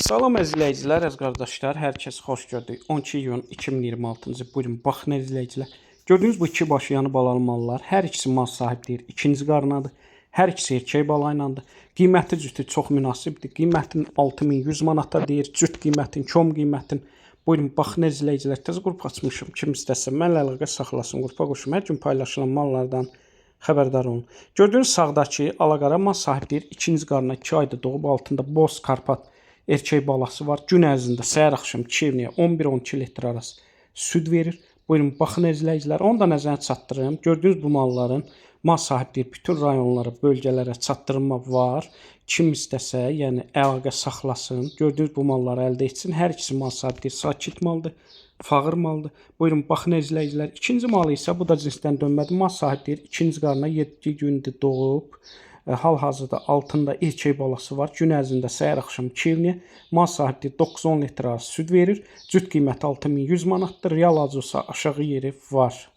Salam izləyicilər, əziz qardaşlar, hər kəs xoş gördük. 12 iyun 2026-cı buyurun baxın izləyicilər. Gördüyünüz bu iki başıyanı balalı mallar, hər ikisi mal sahibdir. İkinci qarnadır. Hər ikisi erkək bala ilədir. Qiyməti cütü çox münasibdir. Qiymətin 6100 manata deyir. Cüt qiymətin, kom qiymətin. Buyurun baxın izləyicilər. Tez qrup açmışım. Kim istəsə mənlə əlaqə saxlasın. Qrupa qoşum. Hər gün paylaşılan mallardan xəbərdar olun. Gördüyünüz sağdakı alaqara mal sahibdir. İkinci qarna 2 ayda doğub, altında boz karpat erkək balası var. Gün ərzində səhər axşam 2 evliyə 11-12 litr arası süd verir. Buyurun baxın izləyicilər. Onu da nəzərə çatdırım. Gördüyünüz bu malların mal sahibdir. Bütün rayonlara, bölgələrə çatdırma var. Kim istəsə, yəni əlaqə saxlasın. Gördüyünüz bu malları əldə etsin. Hər ikisi mal sahibdir. Sakit maldır. Fağır maldır. Buyurun baxın izləyicilər. İkinci malı isə bu da cinsdən dönmədi. Mal sahibdir. İkinci qarna 7 gündür doğub. Hal-hazırda altında erkək balası var. Gün ərzində səhər axşam 2 evliyə mal sahibdir. 9-10 litr arası süd verir. Cüt qiyməti 6100 manatdır. Real arzı olsa aşağı yeri var.